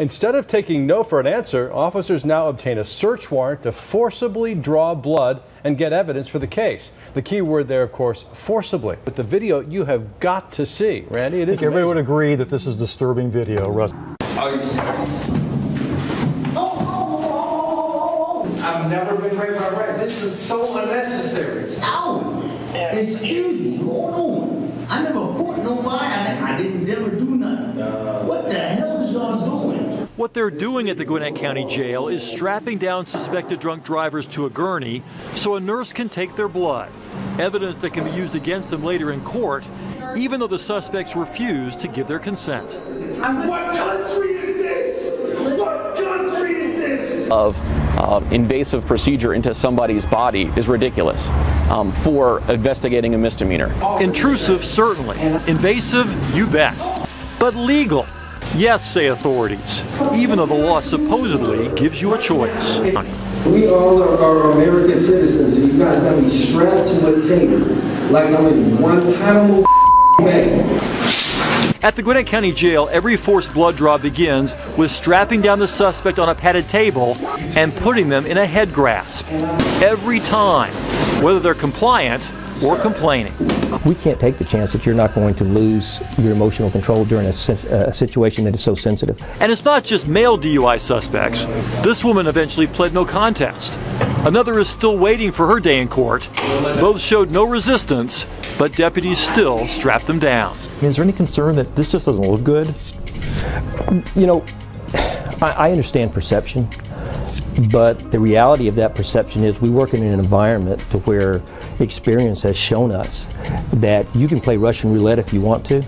Instead of taking no for an answer, officers now obtain a search warrant to forcibly draw blood and get evidence for the case. The key word there, of course, forcibly. With the video, you have got to see. Randy, it is amazing. Everybody would agree that this is disturbing video, Russ. Are you serious? I've never been raped by rape. This is so unnecessary. No! Excuse me, hold on. I never fought nobody. I didn't ever do nothing. What the hell is y'all doing? What they're doing at the Gwinnett County Jail is strapping down suspected drunk drivers to a gurney so a nurse can take their blood. Evidence that can be used against them later in court, even though the suspects refuse to give their consent. What country is this? What country is this? Of invasive procedure into somebody's body is ridiculous for investigating a misdemeanor. Intrusive, certainly. Invasive, you bet. But legal. Yes, say authorities, even though the law supposedly gives you a choice. We all are American citizens, and you guys got me strapped to a table like I'm in Guantanamo Bay. At the Gwinnett County Jail, every forced blood draw begins with strapping down the suspect on a padded table and putting them in a head grasp. Every time, whether they're compliant or complaining. We can't take the chance that you're not going to lose your emotional control during a situation that is so sensitive. And it's not just male DUI suspects. This woman eventually pled no contest. Another is still waiting for her day in court. Both showed no resistance, but deputies still strapped them down. Is there any concern that this just doesn't look good? You know, I understand perception, but the reality of that perception is we work in an environment to where experience has shown us that you can play Russian roulette if you want to,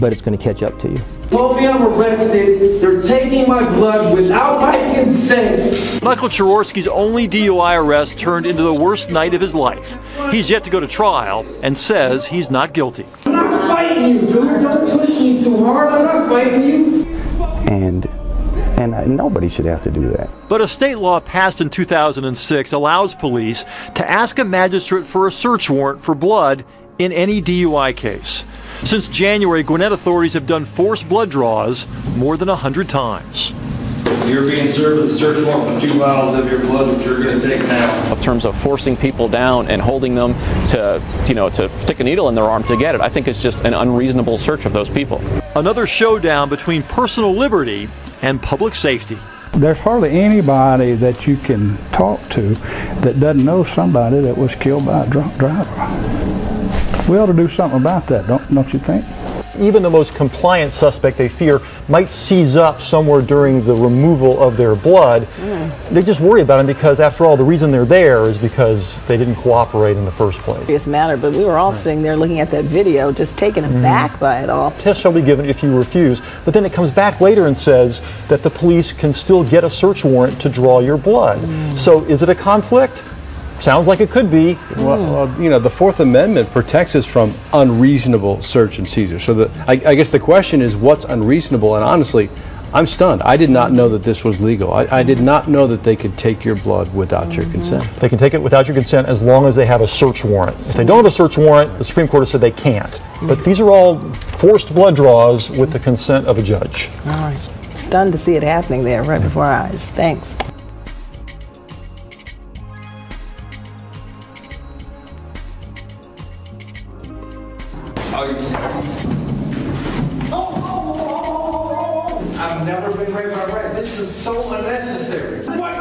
but it's going to catch up to you. Told me I'm arrested. They're taking my blood without my consent. Michael Chaworski's only DUI arrest turned into the worst night of his life. He's yet to go to trial and says he's not guilty. I'm not fighting you, dude. Don't push me too hard. I'm not fighting you. And nobody should have to do that. But a state law passed in 2006 allows police to ask a magistrate for a search warrant for blood in any DUI case. Since January, Gwinnett authorities have done forced blood draws more than 100 times. You're being served with a search warrant for 2 vials of your blood that you're going to take now. In terms of forcing people down and holding them to, to stick a needle in their arm to get it, I think it's just an unreasonable search of those people. Another showdown between personal liberty and public safety. There's hardly anybody that you can talk to that doesn't know somebody that was killed by a drunk driver. We ought to do something about that, don't you think? Even the most compliant suspect they fear might seize up somewhere during the removal of their blood. They just worry about them because, after all, the reason they're there is because they didn't cooperate in the first place. It's matter, but we were all sitting there looking at that video, just taken aback by it all. Test shall be given if you refuse, but then it comes back later and says that the police can still get a search warrant to draw your blood. So is it a conflict? Sounds like it could be. Well, the Fourth Amendment protects us from unreasonable search and seizure. So I guess the question is, what's unreasonable? And honestly, I'm stunned. I did not know that this was legal. I did not know that they could take your blood without your consent. They can take it without your consent as long as they have a search warrant. If they don't have a search warrant, the Supreme Court has said they can't. But these are all forced blood draws with the consent of a judge. All right. Stunned to see it happening there right before our eyes. Thanks. Are you serious? I've never been raped by rape. This is so unnecessary. What